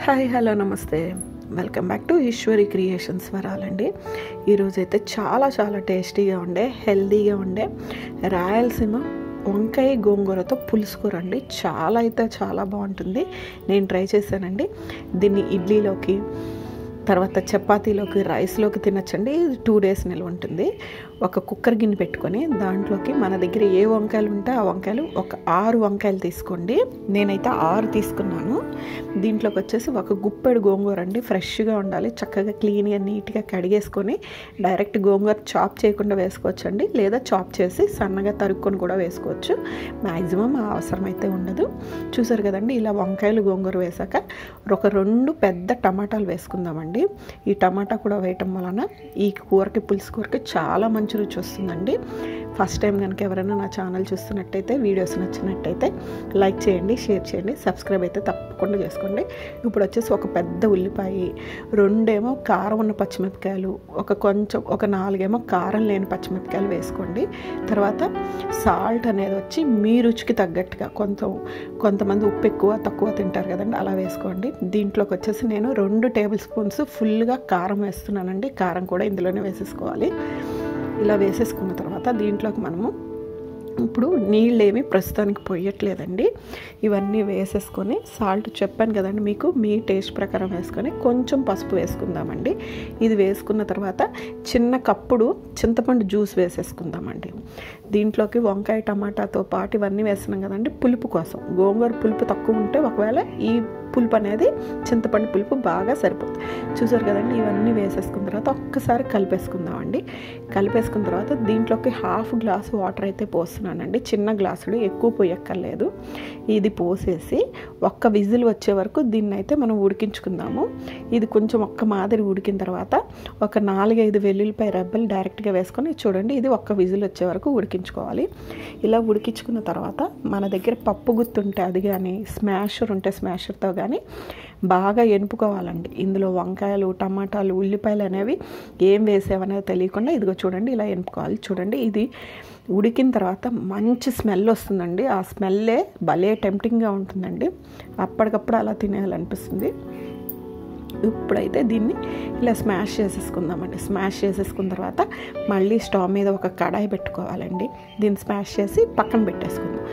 Hi hello నమస్తే welcome back to Eshwari creations వరాలండి. ఈరోజైతే చాలా టేస్టీగా ఉండే హెల్దీగా ఉండే రాయలసీమ వంకాయ గోంగూరతో పులుసు కూర అండి. చాలా బాగుంటుంది. నేను ట్రై చేశానండి. దీన్ని ఇడ్లీలోకి, తర్వాత చపాతీలోకి, రైస్లోకి తినచ్చండి. 2 days నిల్వ ఉంటుంది. ఒక కుక్కర్ గిన్నె పెట్టుకొని దాంట్లోకి మన దగ్గర ఏ వంకాయలు ఉంటే ఆ వంకాయలు ఒక 6 వంకాయలు తీసుకోండి. నేనైతే 6 తీసుకున్నాను. దీంట్లోకి వచ్చేసి ఒక గుప్పెడు గోంగూర అండి. ఫ్రెష్గా ఉండాలి. చక్కగా క్లీన్గా నీట్గా కడిగేసుకొని డైరెక్ట్ గోంగూర చాప్ చేయకుండా వేసుకోవచ్చండి, లేదా చాప్ చేసి సన్నగా తరుక్కొని కూడా వేసుకోవచ్చు. మ్యాక్సిమం ఆ అవసరం అయితే ఉండదు. చూసారు కదండి, ఇలా వంకాయలు గోంగూర వేసాక ఒక 2 పెద్ద టమాటాలు వేసుకుందామండి. ఈ టమాటా కూడా వేయటం వలన ఈ కూరకి, పులుసు కూరకి చాలా మంచి రుచి వస్తుందండి. ఫస్ట్ టైం కనుక ఎవరైనా నా ఛానల్ చూస్తున్నట్టయితే, వీడియోస్ నచ్చినట్టయితే లైక్ చేయండి, షేర్ చేయండి, సబ్స్క్రైబ్ అయితే తప్పకుండా చేసుకోండి. ఇప్పుడు వచ్చేసి ఒక పెద్ద ఉల్లిపాయ, 2 కారం ఉన్న పచ్చిమిరపకాయలు, ఒక 4 కారం లేని పచ్చిమిరపకాయలు వేసుకోండి. తర్వాత సాల్ట్ అనేది వచ్చి మీ రుచికి తగ్గట్టుగా, కొంతమంది ఉప్పు ఎక్కువ తక్కువ తింటారు కదండి, అలా వేసుకోండి. దీంట్లోకి వచ్చేసి నేను 2 tablespoons ఫుల్గా కారం వేస్తున్నానండి. కారం కూడా ఇందులోనే వేసేసుకోవాలి. ఇలా వేసేసుకున్న తర్వాత దీంట్లోకి మనము ఇప్పుడు నీళ్ళేమి ప్రస్తుతానికి పొయ్యట్లేదండి. ఇవన్నీ వేసేసుకొని సాల్ట్ చెప్పాను కదండి మీకు, మీ టేస్ట్ ప్రకారం వేసుకొని కొంచెం పసుపు వేసుకుందామండి. ఇది వేసుకున్న తర్వాత చిన్న కప్పుడు చింతపండు జ్యూస్ వేసేసుకుందామండి. దీంట్లోకి వంకాయ టమాటాతో పాటు ఇవన్నీ వేస్తున్నాం కదండి, పులుపు కోసం. గోంగూర పులుపు తక్కువ ఉంటే ఒకవేళ ఈ పులుపు అనేది చింతపండు పులుపు బాగా సరిపోతుంది. చూసారు కదండి, ఇవన్నీ వేసేసుకున్న తర్వాత ఒక్కసారి కలిపేసుకుందామండి. కలిపేసుకున్న తర్వాత దీంట్లోకి 1/2 glass వాటర్ అయితే పోస్తున్నానండి. చిన్న గ్లాసుడు, ఎక్కువ పోయక్కర్లేదు. ఇది పోసేసి ఒక్క విజిల్ వచ్చే వరకు దీన్ని అయితే మనం ఉడికించుకుందాము. ఇది కొంచెం ఒక్క మాదిరి ఉడికిన తర్వాత ఒక 4-5 వెల్లుల్లిపాయ రెబ్బలు డైరెక్ట్గా వేసుకొని, చూడండి ఇది ఒక్క విజిల్ వచ్చే వరకు ఉడికించుకోవాలి. ఇలా ఉడికించుకున్న తర్వాత మన దగ్గర పప్పు గుత్తి ఉంటే అది కానీ, స్మాషర్ ఉంటే స్మాషర్తో కానీ బాగా ఎనుపుకోవాలండి. ఇందులో వంకాయలు, టమాటాలు, ఉల్లిపాయలు అనేవి ఏం వేసావనేది తెలియకుండా ఇదిగో చూడండి ఇలా ఎనుపుకోవాలి. చూడండి ఇది ఉడికిన తర్వాత మంచి స్మెల్ వస్తుందండి. ఆ స్మెల్లే భలే టెంప్టింగ్గా ఉంటుందండి. అప్పటికప్పుడు అలా తినేయాలనిపిస్తుంది. ఇప్పుడైతే దీన్ని ఇలా స్మాష్ చేసేసుకుందామండి. స్మాష్ చేసేసుకున్న తర్వాత మళ్ళీ స్టవ్ మీద ఒక కడాయి పెట్టుకోవాలండి. దీన్ని స్మాష్ చేసి పక్కన పెట్టేసుకుందాం.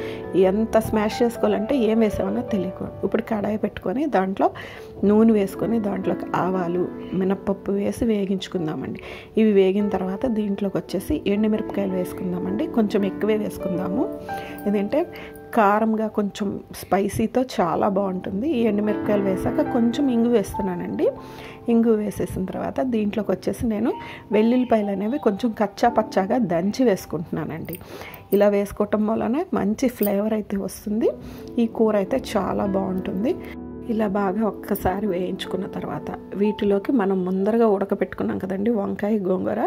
ఎంత స్మాష్ చేసుకోవాలంటే ఏం వేసామన్నా తెలియకూడదు. ఇప్పుడు కడాయి పెట్టుకొని దాంట్లో నూనె వేసుకొని దాంట్లోకి ఆవాలు, మినప్పప్పు వేసి వేగించుకుందామండి. ఇవి వేగిన తర్వాత దీంట్లోకి వచ్చేసి ఎండుమిరపకాయలు వేసుకుందామండి. కొంచెం ఎక్కువే వేసుకుందాము, ఎందుకంటే కారంగా కొంచెం స్పైసీతో చాలా బాగుంటుంది. ఈ ఎండుమిరపకాయలు వేసాక కొంచెం ఇంగు వేస్తున్నానండి. ఇంగు వేసేసిన తర్వాత దీంట్లోకి వచ్చేసి నేను వెల్లుల్లిపాయలు అనేవి కొంచెం కచ్చా పచ్చాగా దంచి వేసుకుంటున్నానండి. ఇలా వేసుకోవటం వలన మంచి ఫ్లేవర్ అయితే వస్తుంది. ఈ కూర అయితే చాలా బాగుంటుంది. ఇలా బాగా ఒక్కసారి వేయించుకున్న తర్వాత వీటిలోకి మనం ముందరగా ఉడకపెట్టుకున్నాం కదండి వంకాయ గోంగూర,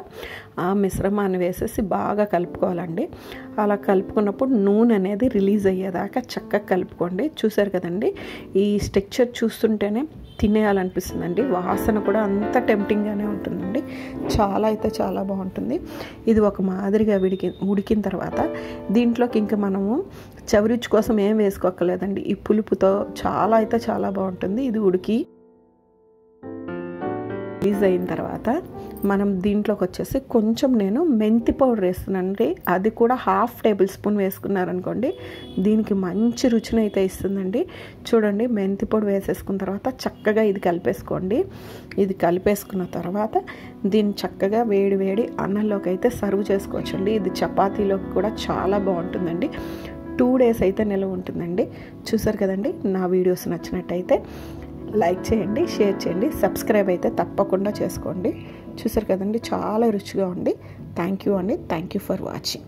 ఆ మిశ్రమాన్ని వేసేసి బాగా కలుపుకోవాలండి. అలా కలుపుకున్నప్పుడు నూనె అనేది రిలీజ్ అయ్యేదాకా చక్కగా కలుపుకోండి. చూసారు కదండి, ఈ స్ట్రక్చర్ చూస్తుంటేనే తినేయాలనిపిస్తుందండి. వాసన కూడా అంత టెంప్టింగ్గానే ఉంటుందండి. చాలా బాగుంటుంది. ఇది ఒక మాదిరిగా ఉడికిన తర్వాత దీంట్లోకి ఇంకా మనము చవరుచి కోసం ఏం వేసుకోక్కర్లేదండి. ఈ పులుపుతో చాలా బాగుంటుంది. ఇది ఉడికి రిలీజ్ అయిన తర్వాత మనం దీంట్లోకి వచ్చేసి కొంచెం నేను మెంతి పౌడర్ వేస్తున్నానండి. అది కూడా 1/2 tablespoon వేసుకున్నారనుకోండి, దీనికి మంచి రుచిని అయితే ఇస్తుందండి. చూడండి, మెంతి పౌడర్ వేసేసుకున్న తర్వాత చక్కగా ఇది కలిపేసుకోండి. ఇది కలిపేసుకున్న తర్వాత దీన్ని చక్కగా వేడి అన్నంలోకి అయితే సర్వ్ చేసుకోవచ్చండి. ఇది చపాతీలోకి కూడా చాలా బాగుంటుందండి. 2 days అయితే నిల్వ ఉంటుందండి. చూసారు కదండి, నా వీడియోస్ నచ్చినట్టయితే లైక్ చేయండి, షేర్ చేయండి, సబ్స్క్రైబ్ అయితే తప్పకుండా చేసుకోండి. చూసారు కదండి, చాలా రుచిగా ఉంది. థ్యాంక్ యూ అండి. Thank you for watching.